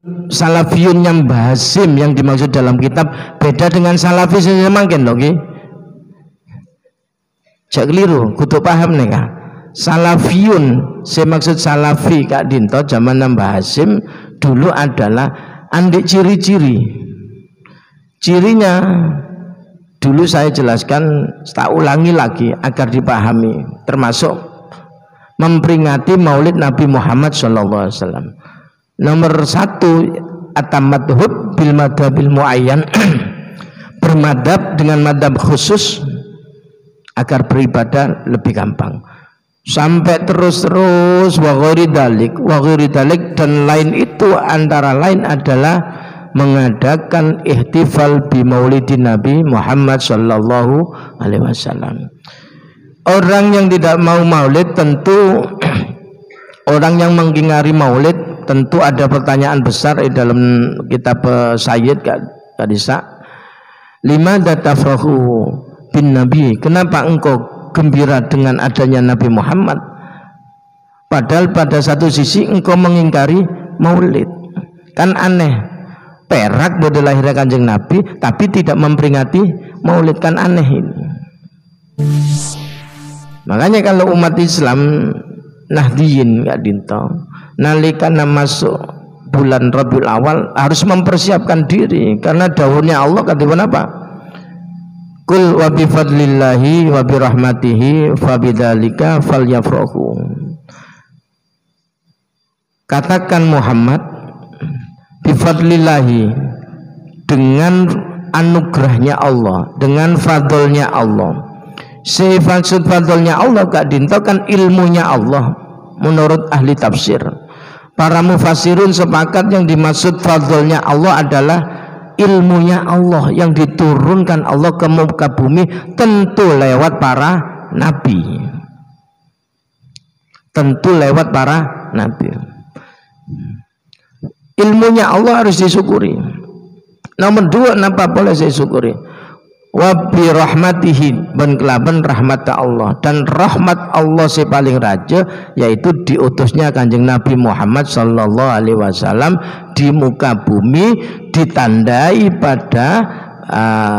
Salafiyun yang Mbah Hasim yang dimaksud dalam kitab beda dengan salafi semangken lho nggih. Jak keliru, kudu paham nih Kak. Salafiyun, saya maksud salafi Kak Dinto zaman Mbah Hasim dulu adalah andik ciri-ciri. Cirinya dulu saya jelaskan, tak ulangi lagi agar dipahami, termasuk memperingati Maulid Nabi Muhammad SAW. Nomor 1, at-tamadhub bil madhabil muayyan, bermadhab dengan madhab khusus agar beribadah lebih gampang, sampai terus wa ghairi dalik, dan lain itu antara lain adalah mengadakan ihtifal bi maulidin Nabi Muhammad sallallahu alaihi wasallam. Orang yang tidak mau maulid tentu orang yang mengingkari maulid tentu ada pertanyaan besar di dalam kitab Sayyid Kadisa. Lima datafrahu bin Nabi, kenapa engkau gembira dengan adanya Nabi Muhammad, padahal pada satu sisi engkau mengingkari maulid? Kan aneh, perak pada lahirnya Kanjeng Nabi tapi tidak memperingati maulid, kan aneh ini. Makanya kalau umat Islam Nahdiyin Kak Dinto, nalikana masuk bulan Rabiul Awal harus mempersiapkan diri, karena dawuhnya Allah katakan apa? Kul wa bi fadlillahi wa bi rahmatihi fabidzalika falyafrahu. Katakan Muhammad, bi fadlillahi, dengan anugerahnya Allah, dengan fadlnya Allah. Maksud fadlnya Allah Kak Dinto kan ilmunya Allah menurut ahli tafsir. Para mufassirun sepakat yang dimaksud fadlnya Allah adalah ilmunya Allah yang diturunkan Allah ke muka bumi, tentu lewat para nabi, tentu lewat para nabi. Ilmunya Allah harus disyukuri. Nomor 2, kenapa boleh saya syukuri? Wa bi rahmatihi, ben kelaban rahmat Allah, dan rahmat Allah si paling raja yaitu diutusnya Kanjeng Nabi Muhammad sallallahu alaihi wasallam di muka bumi, ditandai pada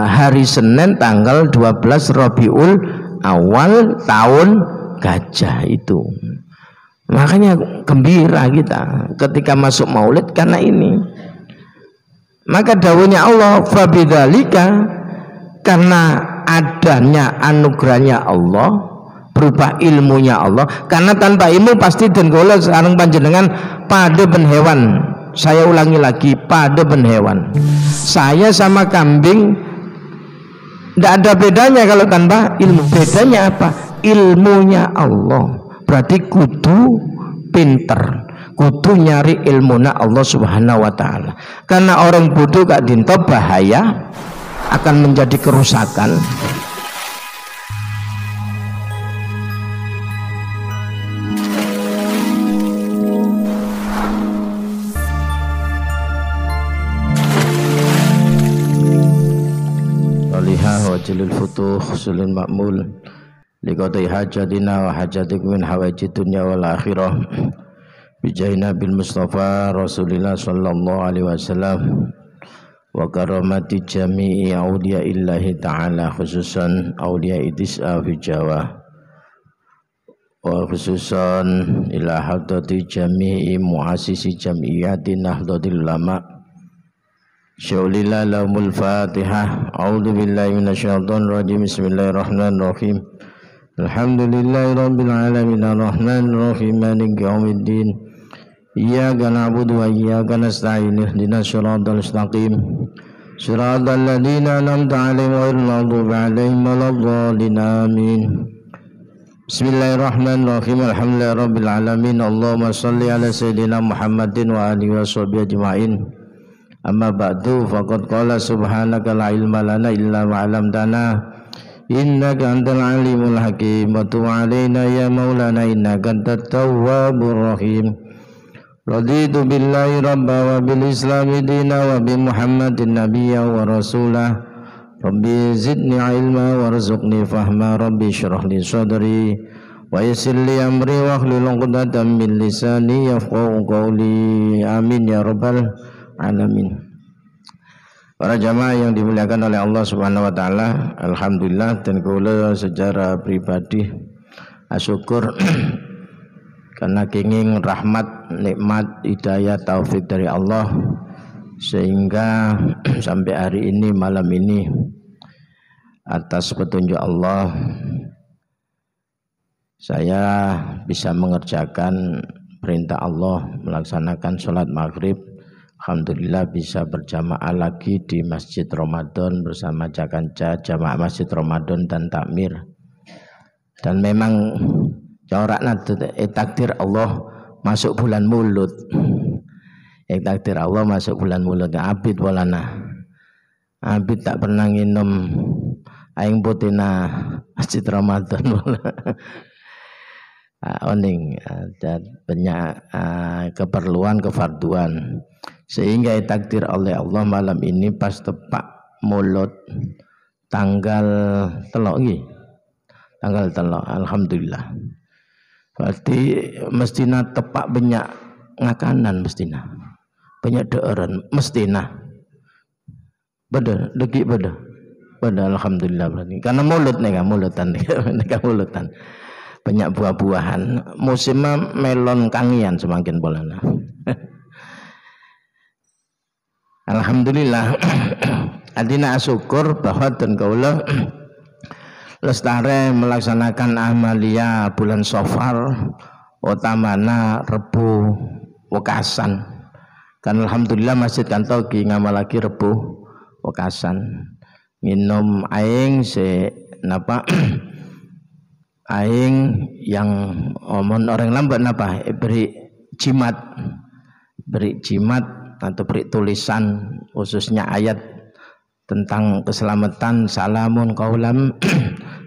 hari Senin tanggal 12 Rabiul Awal tahun gajah itu. Makanya gembira kita ketika masuk maulid karena ini. Maka dawuhnya Allah fabidzalika, karena adanya anugerahnya Allah berupa ilmunya Allah, karena tanpa ilmu pasti dan golek sareng panjenengan pada ben hewan. Saya ulangi lagi, pada ben hewan. Saya sama kambing tidak ada bedanya kalau tanpa ilmu. Bedanya apa? Ilmunya Allah. Berarti kudu pinter, kudu nyari ilmunya Allah subhanahu wa ta'ala. Karena orang bodoh Kak Dinto bahaya, akan menjadi kerusakan. Walihah wa jalil futuh sulun ma'mul liqadai hajatina wa hajatik min hawaji dunya wal akhirah bijaina bil mustafa rasulillah sallallahu alaihi wasallam wa karamati jami'i awliya illahi ta'ala, khususan awliya idis'a fi Jawa, wa khususan ila hadrati jami'i muasisi jam'iyati nahdlatul ulama. Syaulilah lahumul fatihah. A'udhu billahi minasyaitonir rajim. Bismillahirrahmanirrahim. Alhamdulillahi rabbil alamin arrahmanir rahim maliki yaumiddin. Iyyaka na'budu wa iyyaka nasta'in ihdinas siratal mustaqim siratal ladzina an'amta 'alaihim ghairil maghdubi 'alaihim waladdallin amin. Bismillahirrahmanirrahim. Alhamdulillahi rabbil alamin. Allahumma shalli ala sayyidina Muhammadin wa alihi washabihi ajma'in. Amma ba'du, faqad qala subhanaka la ilma lana illa ma 'allamtana innaka antal alimul hakim. Wa tub 'alaina ya maulana innaka antat tawwabur rahim. Raditu billahi rabba wa bil islami dina wa bi muhammadin nabiyya wa rasulah. Rabbi zidni ilma warzuqni fahma. Rabbi syrah li sadri wa yassir li amri wa hlul 'uqdatam min lisani yafqahu qawli. Amin ya rabbal alamin. Para jamaah yang dimuliakan oleh Allah Subhanahu wa taala, alhamdulillah dan kula secara pribadi syukur karena kenging rahmat, nikmat, hidayah, taufik dari Allah sehingga sampai hari ini, malam ini atas petunjuk Allah saya bisa mengerjakan perintah Allah, melaksanakan sholat maghrib. Alhamdulillah bisa berjamaah lagi di Masjid Ramadan bersama Jakanca, jamaah Masjid Ramadan dan takmir. Dan memang corakna takdir Allah masuk bulan Maulud. Takdir Allah masuk bulan Maulud. Abid walana. Abid tak pernah nginum aing putina Masjid Ramadan. Oning dan banyak keperluan kefarduan sehingga takdir oleh Allah malam ini pas tepak Maulud tanggal telok tanggal telok, alhamdulillah. Berarti mestina tepak banyak ngakanan, mestina banyak deuran, mestina beda deki beda alhamdulillah. Berarti karena Maulud nih kan mauludan banyak buah-buahan, musimnya melon kangian semakin bolana. Alhamdulillah. Adina syukur bahwa dan kaula lestari melaksanakan amalia bulan Safar utamana Rebu Wekasan. Kan alhamdulillah Masjid Kantogi ngamal lagi Rebu Wekasan. Minum aing se napa aing yang omon orang lambat napa beri jimat atau beri tulisan khususnya ayat tentang keselamatan. Salamun qaulam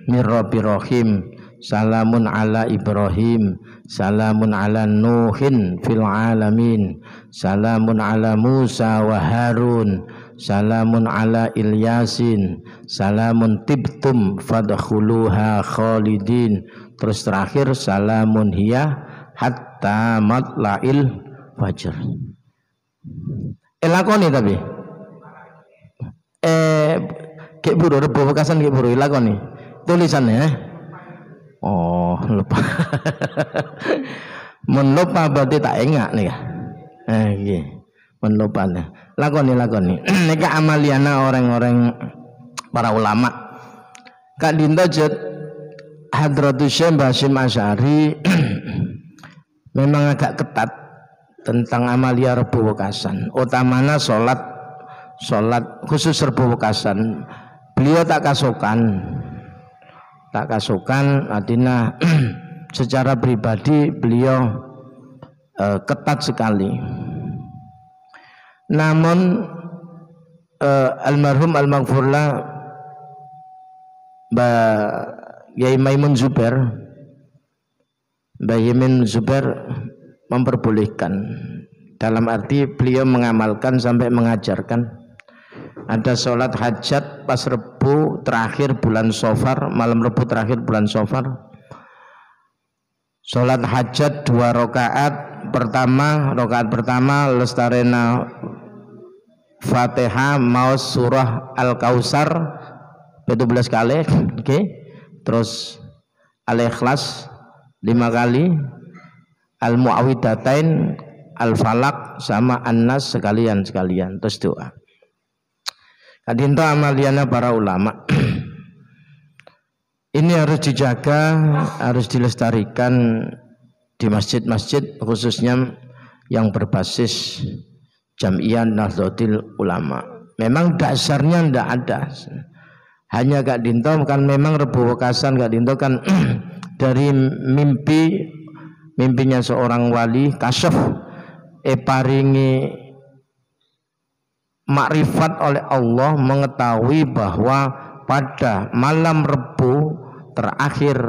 mir rabbir rahim, salamun ala Ibrahim, salamun ala Nuhin fil alamin, salamun ala Musa wa Harun, salamun ala Ilyasin, salamun tibtum fadkhuluha khalidin. Terus terakhir salamun hiya hatta matla'il fajr. Lakoni tapi kek buru Rebu Wekasan kek buru lakoni tulisannya oh lupa. Melupa berarti tak ingat nih ya. Melupa nih. Lakoni ini amaliana orang-orang para ulama. Kak Dinda Jet Hadratus Syekh Hasyim Asy'ari memang agak ketat tentang amalia Rebu Wekasan, utamanya sholat khusus Rebu Wekasan. Beliau tak kasukan artinya secara pribadi beliau ketat sekali. Namun almarhum al-maghfurlah Yai Maimun Zubair memperbolehkan, dalam arti beliau mengamalkan sampai mengajarkan. Ada sholat hajat pas Rebu terakhir bulan Safar, malam Rebu terakhir bulan Safar. Sholat hajat 2 rakaat pertama lestarena Fatihah maus surah Al-Kausar 17 kali, okay. Terus Al-Ikhlas 5 kali, Al-Mu'awwidatain, Al-Falaq sama An-Nas sekalian terus doa. Kadinto amaliana para ulama. Ini harus dijaga, harus dilestarikan di masjid-masjid khususnya yang berbasis Jam'iyah Nahdlatul Ulama. Memang dasarnya ndak ada. Hanya Kak Dinto kan memang Rebu Wekasan Kak Dinto kan dari mimpinya seorang wali kasyaf paringi makrifat oleh Allah, mengetahui bahwa pada malam Rebu terakhir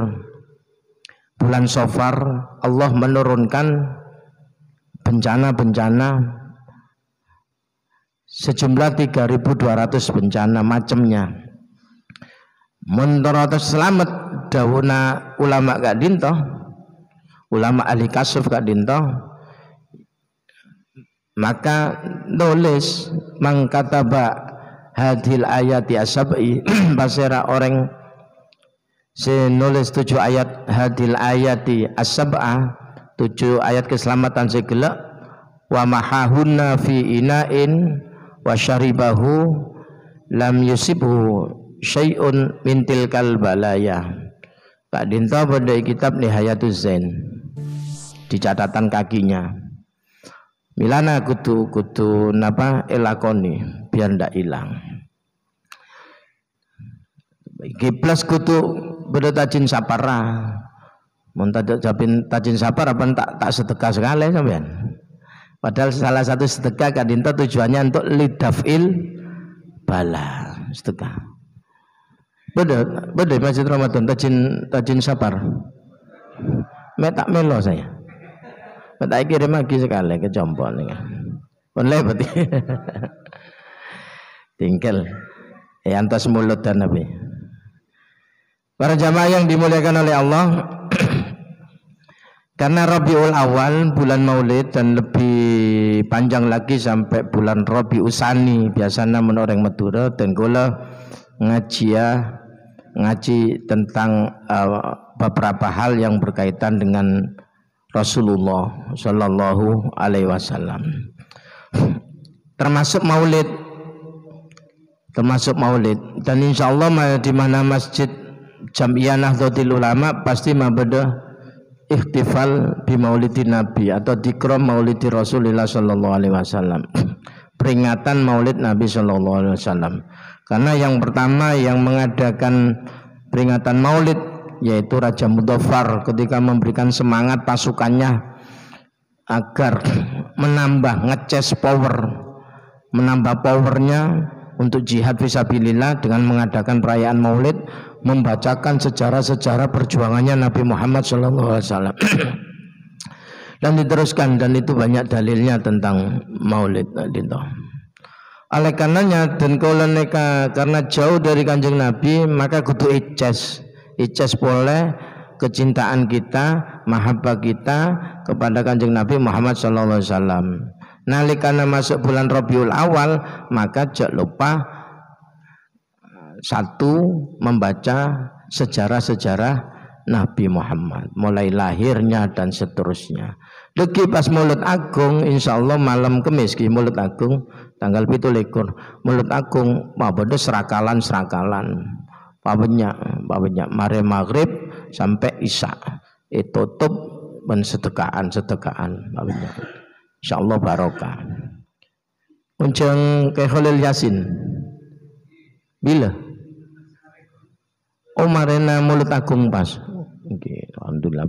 bulan Safar Allah menurunkan bencana-bencana sejumlah 3.200 bencana macamnya. Menurut selamat dawuna ulama Kak Dinto, ulama ahli kasyaf Kak Dinto, maka nulis mangkataba hadil ayati asab'i basera orang si nulis 7 ayat hadil ayati asab'a 7 ayat keselamatan segala wa mahahunna fi ina'in wa syaribahu lam yusibhu syai'un min tilkal balaya. Kak Dinto pada kitab Nihayatuz Zain di catatan kakinya milana kutu napa elakoni biar ndak hilang. Iki plus kutu beda tajin sapara. Mun tajin sapara apa tak sedekah sekali sampean. Padahal salah satu sedekah Kak Dinto tujuannya untuk lidafil bala sedekah. Beda Masjid Ramadan tajin sapar. Tak melo saya. Tak kirim lagi sekali ke Jombon nih. Boleh berarti. Tinggal antas mulut dan nabi. Para jamaah yang dimuliakan oleh Allah, karena Rabiul Awal bulan Maulid dan lebih panjang lagi sampai bulan Rabiul Tsani biasanya menoreng Madura dan gula ngaji tentang beberapa hal yang berkaitan dengan Rasulullah Shallallahu Alaihi Wasallam, termasuk Maulid, dan insya Allah di mana masjid Jamiah Nahdlatul Ulama pasti mabada ihtifal bi Maulidin Nabi atau dikrom Maulidi Rasulullah Shallallahu Alaihi Wasallam, peringatan Maulid Nabi Shallallahu Alaihi Wasallam. Karena yang pertama yang mengadakan peringatan Maulid yaitu Raja Mudhaffar ketika memberikan semangat pasukannya agar menambah powernya untuk jihad fisabilillah dengan mengadakan perayaan Maulid, membacakan sejarah-sejarah perjuangannya Nabi Muhammad SAW. Dan diteruskan, dan itu banyak dalilnya tentang Maulid. Oleh karenanya dan karena jauh dari Kanjeng Nabi maka kudu Ices boleh kecintaan kita, mahabbah kita kepada Kanjeng Nabi Muhammad sallallahu alaihi wasallam. Nalikana masuk bulan Rabiul Awal, maka jangan lupa satu membaca sejarah-sejarah Nabi Muhammad, mulai lahirnya dan seterusnya. Lagi pas Maulid Agung, insya Allah malam Kemis ki Maulid Agung tanggal 17 Maulid Agung, mabodo serakalan. Banyak mare maghrib sampai isya tutup sedekahan banyak. Insyaallah barokah. Unjang ke Khalil Yasin bila marena Maulid Agung pas. Oke, alhamdulillah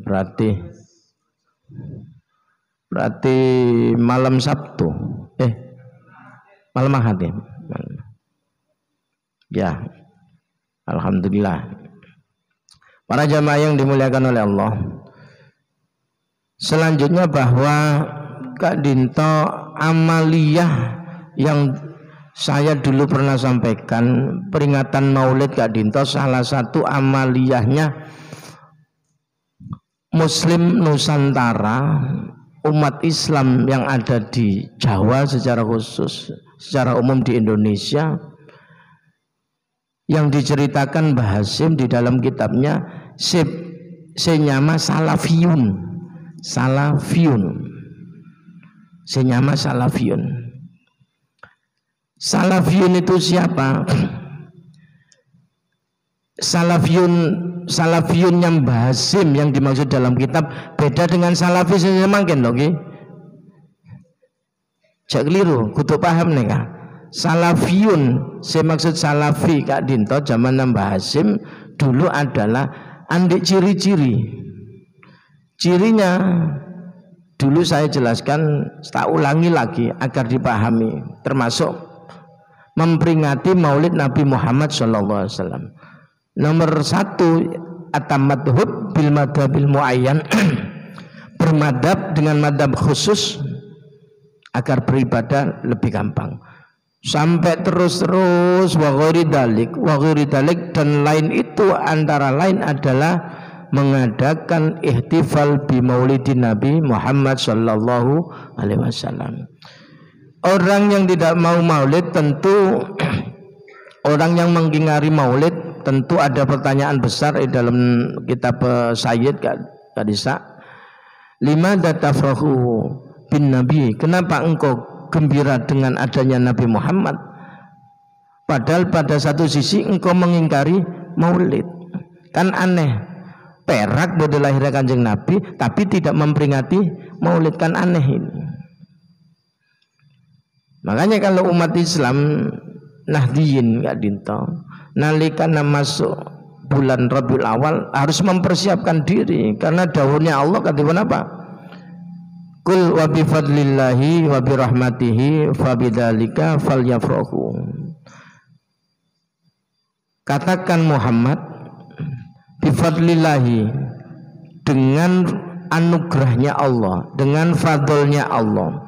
berarti malam Sabtu malam Ahad ya. Alhamdulillah. Para jamaah yang dimuliakan oleh Allah, selanjutnya bahwa Kak Dinto amaliyah yang saya dulu pernah sampaikan, peringatan Maulid Kak Dinto salah satu amaliyahnya Muslim Nusantara, umat Islam yang ada di Jawa secara khusus, secara umum di Indonesia, yang diceritakan Mbah Hasyim di dalam kitabnya senyama salafiyun. Senyama salafiyun. Salafiyun itu siapa? Salafiyunnya Mbah Hasyim yang dimaksud dalam kitab beda dengan salafi semangken loh nggih. Jak keliru, kudu paham nih Kak. Salafiyun, saya maksud salafi Kak Dinto zaman Mbah Hasyim dulu adalah andik ciri-ciri. Cirinya dulu saya jelaskan, tak ulangi lagi agar dipahami, termasuk memperingati Maulid Nabi Muhammad SAW. Nomor 1, atamadhub bil madhabil muayyan, bermadhab dengan madhab khusus agar beribadah lebih gampang. Sampai terus wa ghairi dalik dan lain itu antara lain adalah mengadakan ihtifal bi maulidin Nabi Muhammad sallallahu alaihi wasallam. Orang yang tidak mau maulid tentu orang yang mengingkari maulid tentu ada pertanyaan besar di dalam kitab Sayyid Kadisa. Limadza tafrahu bin Nabi? Kenapa engkau gembira dengan adanya Nabi Muhammad? Padahal pada satu sisi engkau mengingkari maulid. Kan aneh. Perak pada lahirnya Kanjeng Nabi tapi tidak memperingati maulid, kan aneh ini. Makanya kalau umat Islam Nahdiyin Kak Dinto nalikana masuk bulan Rabiul Awal harus mempersiapkan diri karena dawuhnya Allah katakan apa? Qul wa bi fadlillahi wa bi rahmatihi fabidzalika falyafrahu. Katakan Muhammad bi fadlillahi, dengan anugerahnya Allah, dengan fadlnya Allah.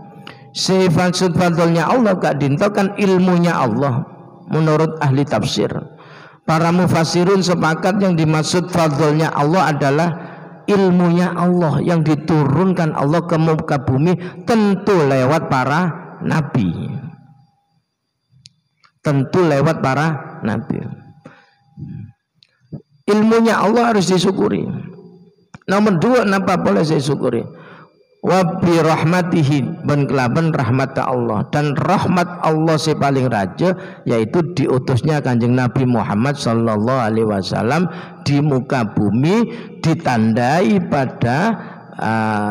Maksud fadlnya Allah Kak Dinto kan ilmunya Allah menurut ahli tafsir. Para mufassirun sepakat yang dimaksud fadlnya Allah adalah ilmunya Allah yang diturunkan Allah ke muka bumi tentu lewat para nabi. Tentu lewat para nabi. Ilmunya Allah harus disyukuri. Nomor dua, kenapa boleh saya syukuri? Wa bi rahmatihi, ben kelaban rahmat Allah, dan rahmat Allah si paling raja yaitu diutusnya Kanjeng Nabi Muhammad sallallahu alaihi wasallam di muka bumi, ditandai pada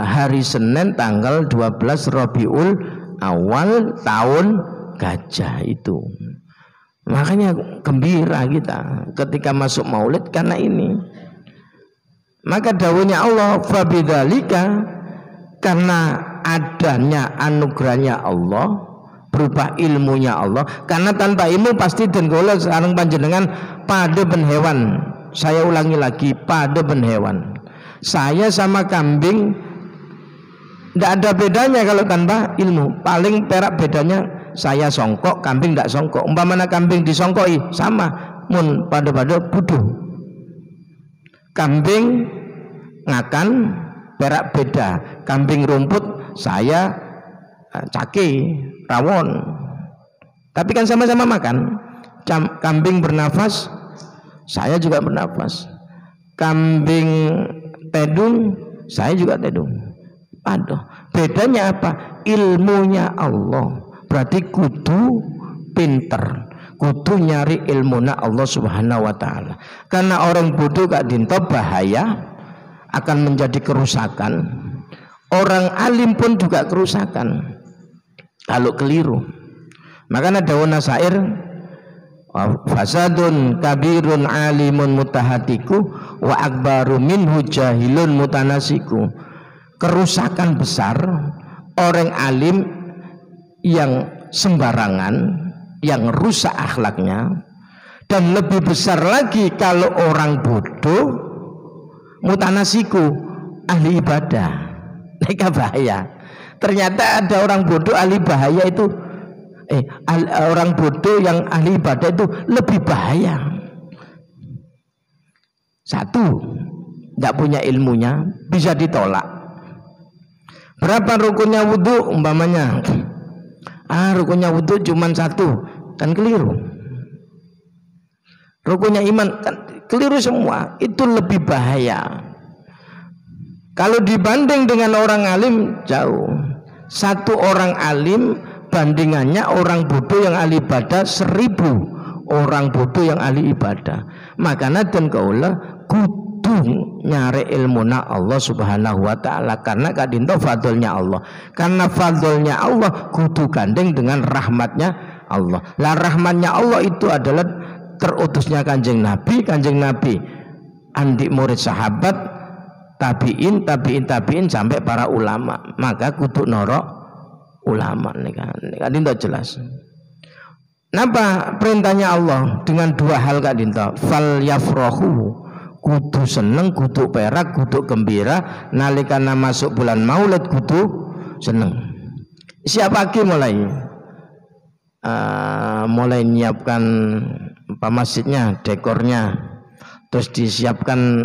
hari Senin tanggal 12 Rabiul Awal tahun gajah itu. Makanya gembira kita ketika masuk maulid karena ini. Maka dawuhnya Allah fabidzalika, karena adanya anugerahnya Allah berupa ilmunya Allah. Karena tanpa ilmu pasti dan golek sareng panjenengan pada ben hewan. Saya ulangi lagi, pada ben hewan. Saya sama kambing tidak ada bedanya kalau tanpa ilmu. Paling perak bedanya saya songkok, kambing tidak songkok. Umpamanya kambing disongkoi sama, mun pada buduh. Kambing ngakan perak beda, kambing rumput saya caki rawon, tapi kan sama-sama makan. Kambing bernafas, saya juga bernafas. Kambing tedung, saya juga tedung. Aduh, bedanya apa? Ilmunya Allah. Berarti kudu pinter, kudu nyari ilmunya Allah Subhanahu wa ta'ala. Karena orang bodoh Kak Dinto bahaya, akan menjadi kerusakan. Orang alim pun juga kerusakan kalau keliru. Makanya dawuh syair, fasadun kabirun alimun mutahatiku wa akbaru minhu jahilun mutanasiku. Kerusakan besar orang alim yang sembarangan, yang rusak akhlaknya, dan lebih besar lagi kalau orang bodoh mutanasiku, ahli ibadah. Mereka bahaya. Ternyata ada orang bodoh ahli bahaya itu orang bodoh yang ahli ibadah itu lebih bahaya. Satu, tidak punya ilmunya, bisa ditolak. Berapa rukunnya wudhu umpamanya? Rukunnya wudhu cuma satu, kan keliru. Rukunnya iman kan keliru semua, itu lebih bahaya. Kalau dibanding dengan orang alim jauh. Satu orang alim bandingannya orang bodoh yang ahli ibadah 1000 orang bodoh yang ahli ibadah. Makanya dan kaulah kudu nyari ilmuna Allah Subhanahu wa ta'ala, karena kadinto fadlnya Allah. Karena fadlnya Allah kudu gandeng dengan rahmatnya Allah. Lah rahmatnya Allah itu adalah terutusnya Kanjeng Nabi andik murid sahabat, tabiin sampai para ulama. Maka kudu norok ulama nih kan dinto jelas. Napa perintahnya Allah dengan dua hal Kak Dinto? Fal yafrahu, kudu seneng, kudu perak, kudu gembira. Nalikana masuk bulan Maulid kudu seneng. Siap pagi mulai nyiapkan masjidnya, dekornya, terus disiapkan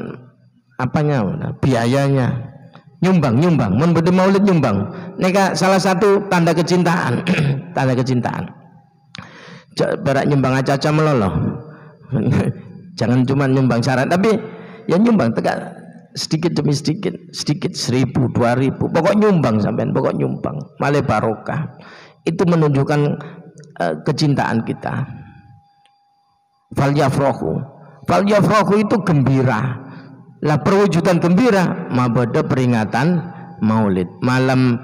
biayanya, nyumbang mun badhe maulid nyumbang nika salah satu tanda kecintaan tanda kecintaan. Berak nyumbang aja meloloh. Jangan cuma nyumbang syarat, tapi ya nyumbang tegak sedikit demi sedikit, 1.000, 2.000, pokok nyumbang sampean, pokok nyumbang, malah barokah. Itu menunjukkan kecintaan kita. Falyafrahu itu gembira. Lah perwujudan gembira mabada peringatan maulid. Malam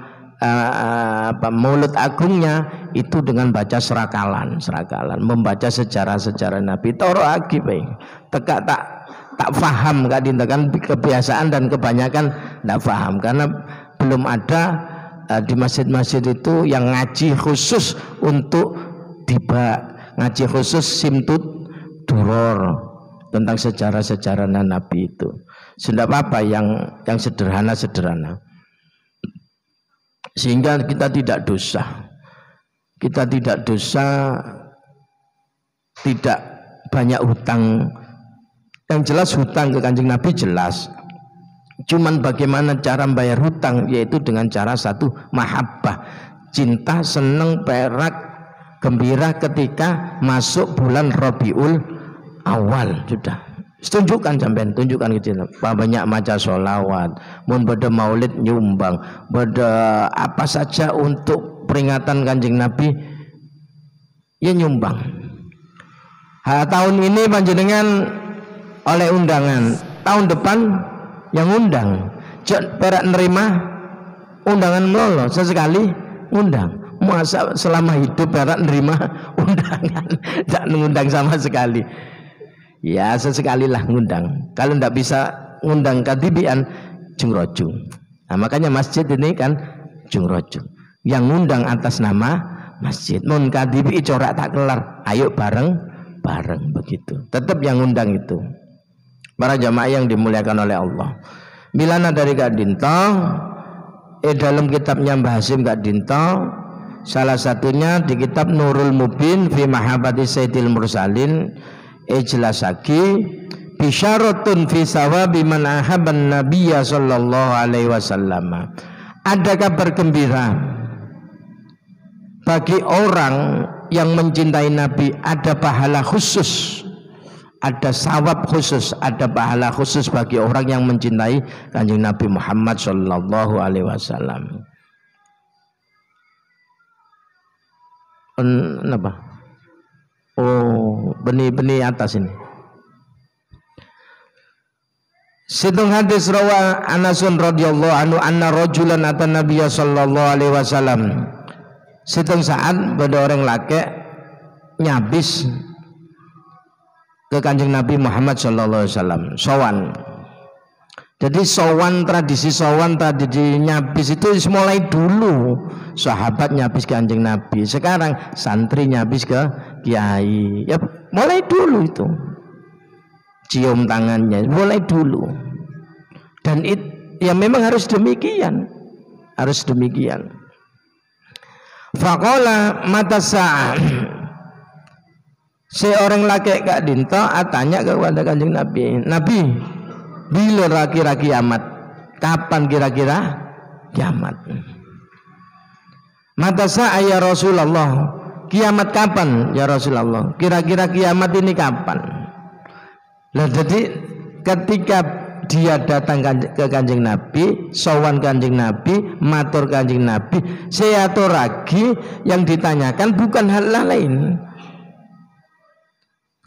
Maulid agungnya itu dengan baca serakalan, membaca sejarah-sejarah Nabi. Toro agi baik. Tegak tak faham kan kebiasaan dan kebanyakan tidak faham karena belum ada di masjid-masjid itu yang ngaji khusus untuk ngaji khusus simtud duror tentang sejarah-sejarah Nabi itu. Sudah apa yang sederhana-sederhana. Sehingga kita tidak dosa, tidak banyak hutang. Yang jelas hutang ke Kanjeng Nabi jelas, cuman bagaimana cara membayar hutang, yaitu dengan cara satu mahabbah, cinta, seneng, perak, gembira ketika masuk bulan Rabiul Awal. Sudah tunjukkan sampean, tunjukkan gitu. Banyak maca sholawat, mun beda maulid nyumbang, beda apa saja untuk peringatan Kanjeng Nabi ya nyumbang. Tahun ini panjenengan oleh undangan, tahun depan yang undang. Jangan perak nerima undangan melolo, sesekali undang. Masa selama hidup perak nerima undangan, tidak mengundang sama sekali. Ya sesekali lah ngundang. Kalau tidak bisa ngundang katibian jungrojung. Nah, makanya masjid ini kan jungrojung. Yang ngundang atas nama masjid. Mun katibi corak tak kelar. Ayo bareng begitu. Tetap yang ngundang itu. Para jamaah yang dimuliakan oleh Allah. Milana dari Kak Dinto. Dalam kitabnya Mbah Hasyim Kak Dinto. Salah satunya di kitab Nurul Mubin fi Mahabbati Sayyidil Mursalin. Ijlasaki bisyaratun fi sawabi man ahabban nabiyya sallallahu alaihi wasallam. Ada kabar gembira bagi orang yang mencintai Nabi, ada pahala khusus, ada sawab khusus, ada pahala khusus bagi orang yang mencintai Kanjeng Nabi Muhammad sallallahu alaihi wasallam. Kenapa? Oh, benih-benih atas ini. Situng hadis rawa Anasun radhiyallahu anhu anna rajulan atan nabiyya sallallahu alaihi wasallam. Situng saat pada orang laki nyabis ke Kanjeng Nabi Muhammad sallallahu alaihi wasallam, sowan. Jadi tradisi nyabis itu mulai dulu sahabat nyabis ke Kanjeng Nabi. Sekarang santri nyabis ke kiai. Ya mulai dulu itu. Cium tangannya mulai dulu. Dan ya memang harus demikian. Harus demikian. Faqala mata sa'ah. Seorang laki Kak Dinto tanya kepada Kanjeng Nabi. Nabi, bila kira-kira kiamat? Kapan kira-kira kiamat? Mata saya ya Rasulullah, kiamat kapan ya Rasulullah? Kira-kira kiamat ini kapan? Nah, jadi ketika dia datang ke Kanjeng Nabi, sowan Kanjeng Nabi, matur Kanjeng Nabi, seaturagi yang ditanyakan bukan hal lain.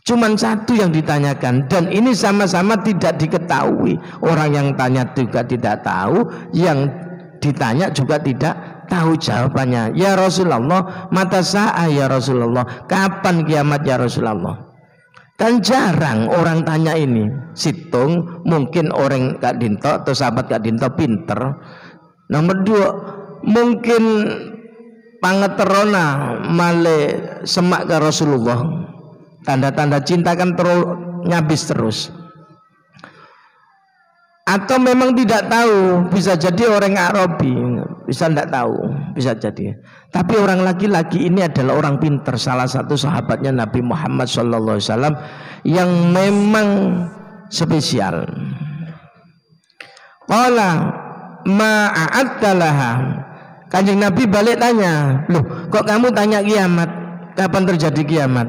Cuman satu yang ditanyakan, dan ini sama-sama tidak diketahui. Orang yang tanya juga tidak tahu, yang ditanya juga tidak tahu jawabannya. Ya Rasulullah, mata sa'a ya Rasulullah, kapan kiamat ya Rasulullah? Kan jarang orang tanya ini. Situng mungkin orang Kak Dinto atau sahabat Kak Dinto pinter. Nomor dua, mungkin pangeterona male semak ke Rasulullah. Tanda-tanda cinta kan nyabis terus. Atau memang tidak tahu, bisa jadi orang Arabi, bisa tidak tahu, bisa jadi. Tapi orang laki-laki ini adalah orang pintar, salah satu sahabatnya Nabi Muhammad SAW yang memang spesial. Qala ma'attalaha. Kanjeng Nabi balik tanya, loh kok kamu tanya kiamat, kapan terjadi kiamat?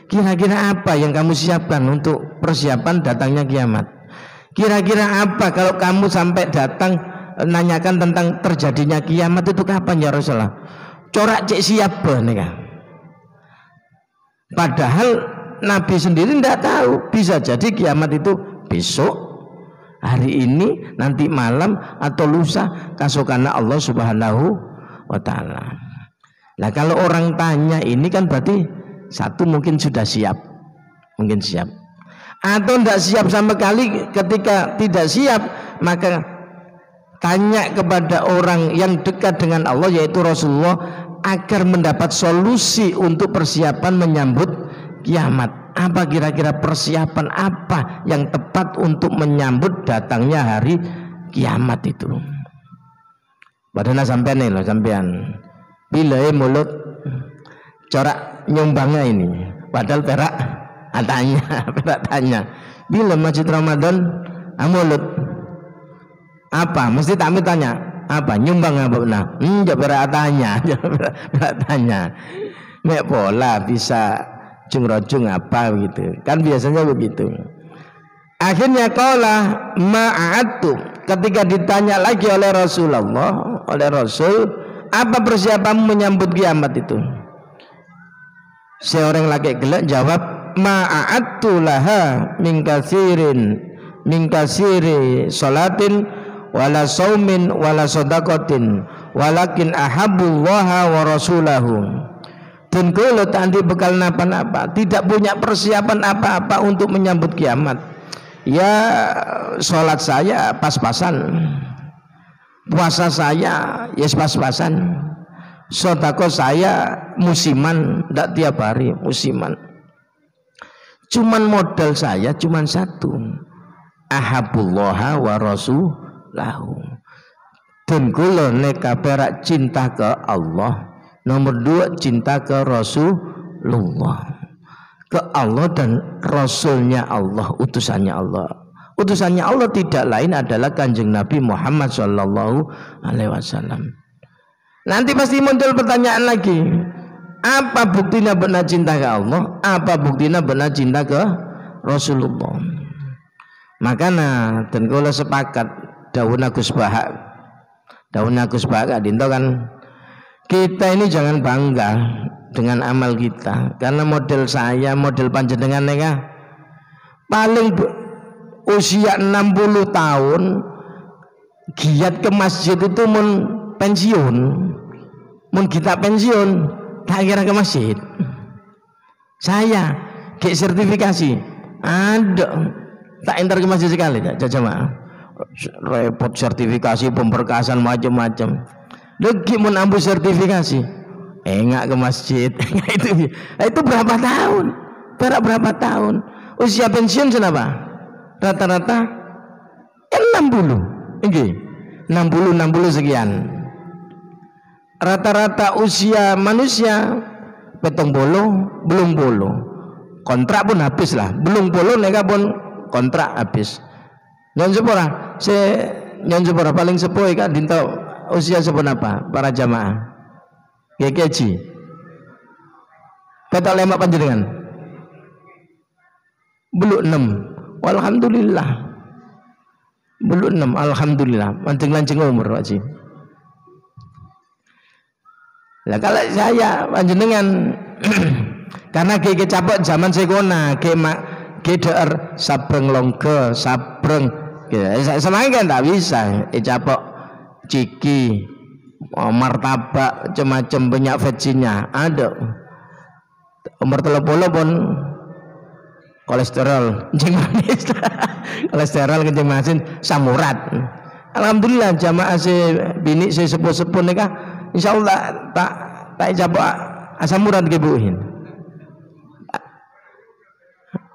Kira-kira apa yang kamu siapkan untuk persiapan datangnya kiamat? Kira-kira apa kalau kamu sampai datang nanyakan tentang terjadinya kiamat itu kapan ya Rasulullah? Corak cek siap nih. Padahal Nabi sendiri tidak tahu, bisa jadi kiamat itu besok, hari ini, nanti malam, atau lusa, kasokana Allah Subhanahu wa Ta'ala. Nah kalau orang tanya ini kan berarti satu mungkin sudah siap, mungkin siap, atau tidak siap sama sekali. Ketika tidak siap, maka tanya kepada orang yang dekat dengan Allah yaitu Rasulullah agar mendapat solusi untuk persiapan menyambut kiamat. Apa kira-kira persiapan apa yang tepat untuk menyambut datangnya hari kiamat itu? Padahal sampean nih loh, sampean bila mulut corak nyumbangnya ini, padahal perak tanya bila masjid Ramadan mulut apa mesti tamu tanya apa nyumbang apa nah perak tanya mek pola bisa jung-rojung apa gitu kan biasanya begitu. Akhirnya qala ma'atu, ketika ditanya lagi oleh Rasulullah, oleh Rasul, apa persiapanmu menyambut kiamat itu? Seorang laki gelak jawab ma'atu laha min kasiri salatin wala saumin wala sadaqatin walakin ahabbullaha wa rasulahu. Dan kalau tadi bekal napa-napa, tidak punya persiapan apa-apa untuk menyambut kiamat. Ya sholat saya pas-pasan, puasa saya ya pas-pasan, sedekah saya musiman, tidak tiap hari musiman. Cuman modal saya cuman satu, ahabbullaha wa rasulahu. Dan kalau neka perak cinta ke Allah, nomor dua cinta ke Rasulullah, ke Allah dan Rasulnya Allah, utusannya Allah. Utusannya Allah tidak lain adalah Kanjeng Nabi Muhammad Sallallahu Alaihi Wasallam. Nanti pasti muncul pertanyaan lagi, apa buktinya benar cinta ke Allah? Apa buktinya benar cinta ke Rasulullah? Makanya dan kalau sepakat daun Agus Bahak dinto kan, kita ini jangan bangga dengan amal kita, karena model saya, model panjenengan nega paling usia 60 tahun giat ke masjid itu mun pensiun, mun kita pensiun tak kira ke masjid. Saya ke sertifikasi ada tak enter ke masjid sekali jamaah, repot sertifikasi pemberkasan macam-macam. Lagi mun ambu sertifikasi enggak ke masjid. itu berapa tahun? Berapa tahun? Usia pensiun kenapa? Rata-rata 60. Nggih. 60 sekian. Rata-rata usia manusia belum bolo. Kontrak pun habis lah. Belum bolo neka pun kontrak habis. Nyon sepura paling sepuh kan dinto usia seberapa para jamaah? GKJ petak lemak panjenengan belum 6. Alhamdulillah belum 6. Alhamdulillah lanceng umur Pak Ji. Lah kalau saya panjenengan karena GK capek zaman sekona GK der sabreng longge sabreng semangat tak bisa capek ciki martabak macam-macam banyak versinya ada. Umur 30 pun kolesterol kencing manis kolesterol kencing manis samurat. Alhamdulillah jamaah si bini si sepuh-sepuh nikah insyaallah tak jawab asam urat kebuhin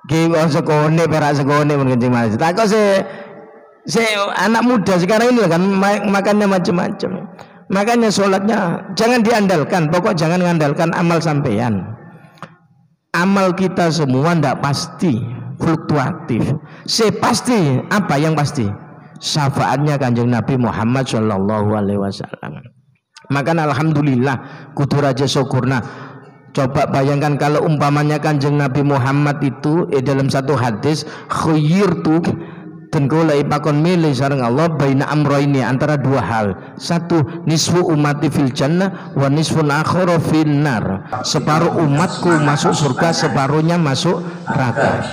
ke sekone perak sekone pun kencing manis. Tak kok si anak muda sekarang ini kan makannya macam-macam. Makanya sholatnya jangan diandalkan, pokok jangan mengandalkan amal sampean. Amal kita semua tidak pasti, fluktuatif. Pasti apa yang pasti? syafaatnya Kanjeng Nabi Muhammad sallallahu alaihi wasallam. Maka alhamdulillah kudu raja syukurna. Coba bayangkan kalau umpamanya Kanjeng Nabi Muhammad itu dalam satu hadis khayyirtu dan kula ipakon milih sareng Allah baina amroini antara dua hal. Satu, nisfu ummati fil jannah wa nisfun akhara fin nar. Separuh umatku masuk surga, separuhnya masuk neraka.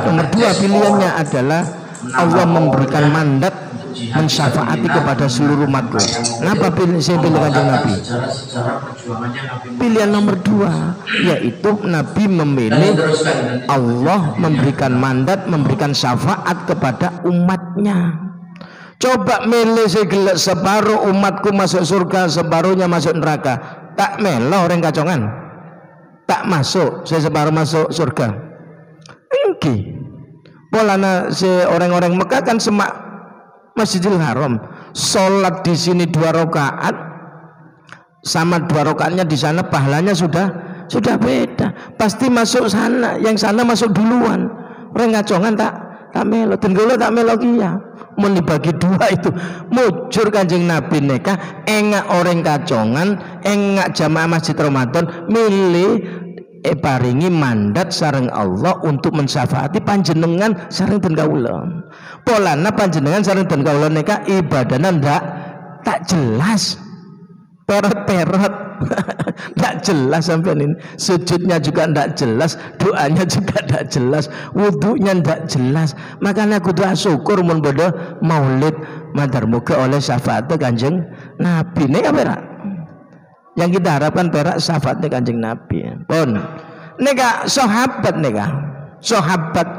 Nomor dua pilihannya adalah Allah memberikan mandat mensyafaati kepada seluruh umatku. Kenapa saya pilih Kanjeng Nabi? Pilihan nomor dua, yaitu Nabi memilih Allah memberikan mandat, memberikan syafaat kepada umatnya. Coba milih segelak separuh umatku masuk surga, separuhnya masuk neraka. Tak melo orang kacongan. Tak masuk, saya separuh masuk surga. Engki. Polana orang-orang Mekah kan semak Masjidil Haram, sholat di sini 2 rakaat sama 2 rakaatnya di sana pahalanya sudah beda. Pasti masuk sana, yang sana masuk duluan. Orang ngacongan tak melo, tenggolo tak melo kia. Mau dibagi 2 itu mujur Kanjeng Nabi neka engak orang kacongan, engak jamaah Masjid Ramadan milih paringi mandat sareng Allah untuk mensyafaati panjenengan sareng den kawula. Polana panjenengan sareng den kawula neka ibadahna tak jelas. Perot-perot. Ndak jelas sampai ini. Sujudnya juga ndak jelas, doanya juga ndak jelas, wudunya ndak jelas. Makanya kudu syukur mun bodo maulid madar muga oleh syafaat Kanjeng Nabi. Neka perak. Yang kita harapkan perak syafaatnya Kanjeng Nabi. Pun neka sahabat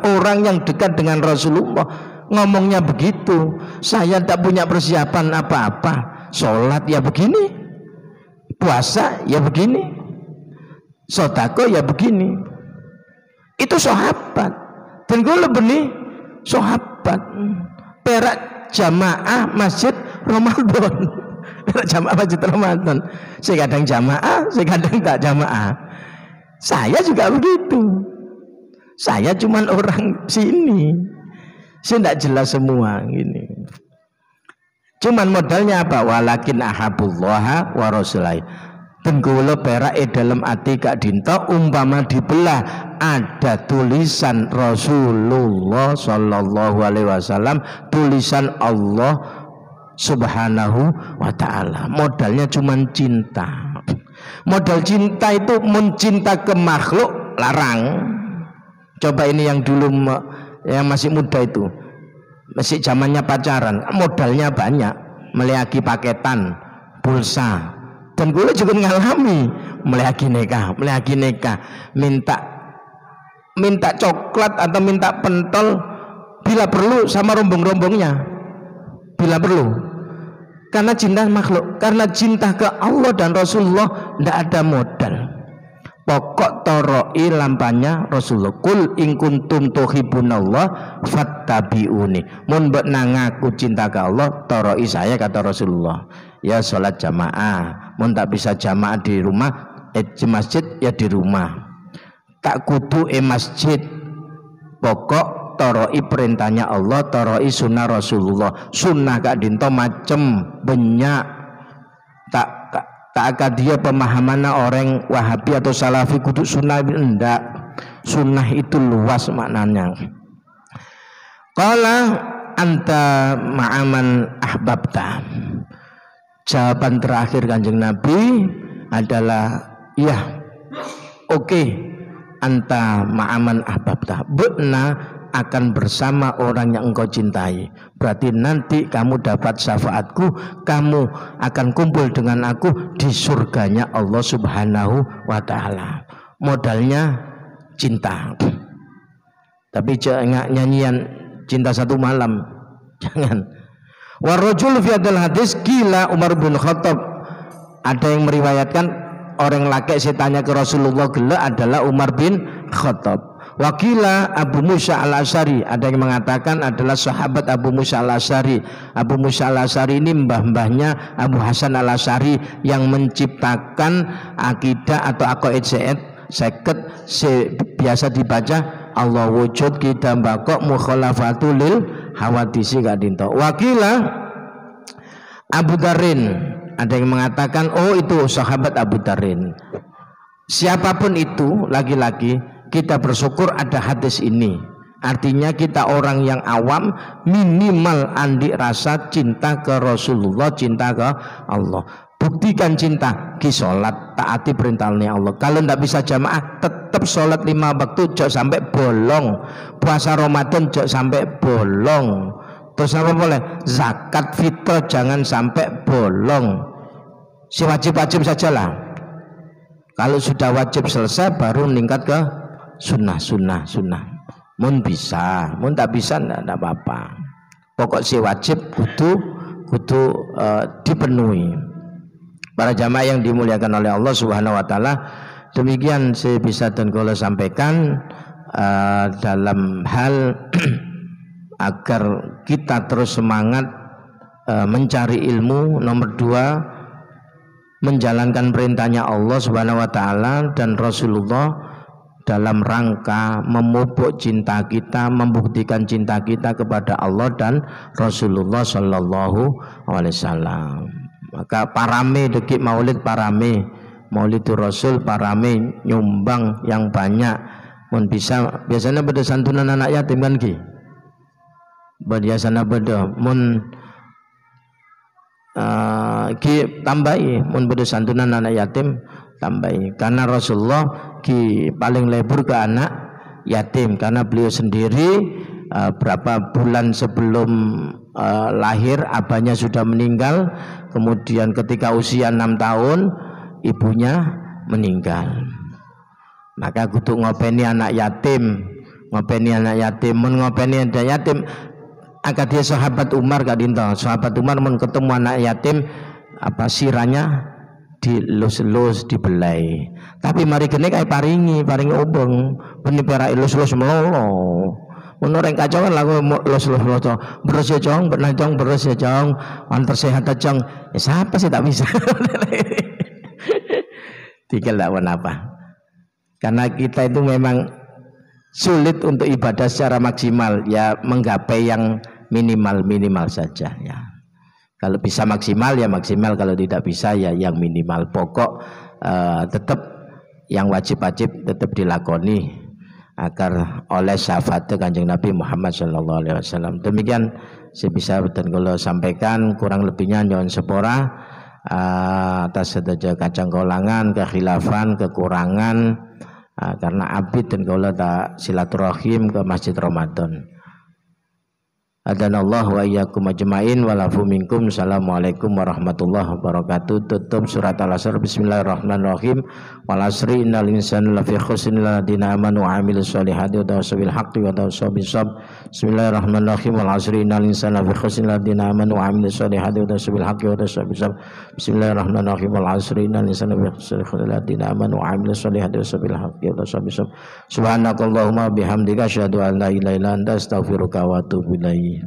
orang yang dekat dengan Rasulullah ngomongnya begitu. Saya tak punya persiapan apa-apa. Sholat ya begini, puasa ya begini, sedekah ya begini. Itu sahabat. Dan gue lebih nih sahabat perak jamaah Masjid Ramadan. Jamaah Masjid Ramadan. Saya kadang jamaah, saya kadang tak jamaah. Saya juga begitu. Saya cuman orang sini. Saya tidak jelas semua gini. Cuman modalnya apa? Walakin ahabullaha wa rasulah. Tenggolo perak dalam ati Kak Dinto umpama dibelah ada tulisan Rasulullah sallallahu alaihi wasallam, tulisan Allah Subhanahu wa ta'ala. Modalnya cuma cinta. Modal cinta itu mencinta ke makhluk larang. Coba ini yang dulu yang masih muda itu, masih zamannya pacaran, modalnya banyak, meliaki paketan, pulsa. Dan gue juga ngalami meliaki nikah, minta coklat atau minta pentol bila perlu sama rombong-rombongnya, bila perlu. Karena cinta makhluk, karena cinta ke Allah dan Rasulullah tidak ada modal. Pokok toroi lampanya Rasulullah. Kul in kuntum tuhibbunallah fattabi'uni. Mun mbok nangaku cinta ke Allah, toroi saya kata Rasulullah. Ya sholat jamaah. Mun tak bisa jamaah di rumah, di masjid ya di rumah. Tak kudu masjid. Pokok toroi perintahnya Allah, toroi sunnah Rasulullah. Sunnah Kak Dinto macem banyak. Tak akan dia pemahaman orang Wahabi atau Salafi kudu sunnah, enggak. Sunnah itu luas maknanya. Qala anta ma'aman ahbabta. Jawaban terakhir Kanjeng Nabi adalah ya, oke. Anta ma'aman ahbabta. Be'na akan bersama orang yang engkau cintai. Berarti nanti kamu dapat syafaatku, kamu akan kumpul dengan aku di surganya Allah Subhanahu wa ta'ala. Modalnya cinta. Tapi jangan nyanyian cinta satu malam. Jangan. Warajul fi hadal hadis kila Umar bin Khattab. Ada yang meriwayatkan orang laki saya tanya ke Rasulullah gela adalah Umar bin Khattab. Wakila Abu Musa al-Asy'ari, ada yang mengatakan adalah sahabat Abu Musa al-Asy'ari. Abu Musa al-Asy'ari ini mbah-mbahnya Abu Hasan al-Asy'ari yang menciptakan akidah atau aqaid seket biasa dibaca Allah wujud kita mbakok mukhalafatul lil hawadisi gak dinto. Wakilah Abu Darin, ada yang mengatakan oh itu sahabat Abu Darin. Siapapun itu laki-laki, kita bersyukur ada hadis ini. Artinya kita orang yang awam minimal andik rasa cinta ke Rasulullah, cinta ke Allah. Buktikan cinta, ki sholat, taati perintahnya Allah. Kalau tidak bisa jamaah, tetap sholat 5 waktu, jangan sampai bolong. Puasa Ramadan jangan sampai bolong. Terus apa boleh? Zakat fitrah jangan sampai bolong. Si wajib-wajib sajalah. Kalau sudah wajib selesai, baru meningkat ke sunnah. Mun bisa, mun tak bisa tidak apa-apa. Pokok si wajib kudu dipenuhi. Para jamaah yang dimuliakan oleh Allah Subhanahu wa taala, demikian saya bisa dan kalau sampaikan dalam hal agar kita terus semangat mencari ilmu. Nomor 2, menjalankan perintahnya Allah Subhanahu wa taala dan Rasulullah dalam rangka memupuk cinta kita, membuktikan cinta kita kepada Allah dan Rasulullah Sallallahu Alaihi Wasallam. Maka parame dekik maulid, parame maulidur Rasul, parame nyumbang yang banyak. Mun bisa biasanya pada santunan anak yatim kan ki. Biasanya pada mun ki tambahi, mun pada santunan anak yatim tambahi, karena Rasulullah ki paling lebur ke anak yatim, karena beliau sendiri berapa bulan sebelum lahir abahnya sudah meninggal, kemudian ketika usia 6 tahun ibunya meninggal. Maka kudu ngopeni anak yatim, mun ngopeni anak yatim agak dia sahabat Umar gak dinto. Sahabat Umar mun ketemu anak yatim apa siranya dilus-lus dibelai, tapi mari kene kae paringi obong benih pera ilus-lus melolo. Menurut kacau kan lagu los-los beres ya cong, bernajong beres ya cong, antar sehat cong. Ya siapa sih tak bisa. Tinggal tak apa. Karena kita itu memang sulit untuk ibadah secara maksimal, ya menggapai yang minimal saja ya. Kalau bisa maksimal ya maksimal, kalau tidak bisa ya yang minimal. Pokok tetap yang wajib-wajib tetap dilakoni agar oleh syafaat Kanjeng Nabi Muhammad Sallallahu Alaihi Wasallam. Demikian saya bisa dan kalau sampaikan, kurang lebihnya nyon sepora atas saja kacang kolangan, kekhilafan, kekurangan karena abid dan kalau tak silaturahim ke Masjid Ramadan. Adanallahu wa iyyakum ajmain wa lafu minkum. Assalamualaikum warahmatullahi wabarakatuh. Tutup surat Al-Asr. Bismillahirrahmanirrahim. Wal asri innal insana lafi khusr illa alladziina amanu wa 'amilus solihati wa tawassaw bil haqqi wa tawassaw bis sabr. Bismillahirrahmanirrahim. Wal asri innal insana lafi khusr illa alladziina amanu wa 'amilus solihati wa tawassaw bil haqqi wa tawassaw bis sabr. Bismillahirrahmanirrahim. Wal asri innal insana lafi khusr illa alladziina amanu wa 'amilus solihati wa tawassaw bil haqqi wa tawassaw bis sabr. Subhanakallahumma bihamdika asyhadu an la ilaha illa anta astaghfiruka wa atubu ilaik.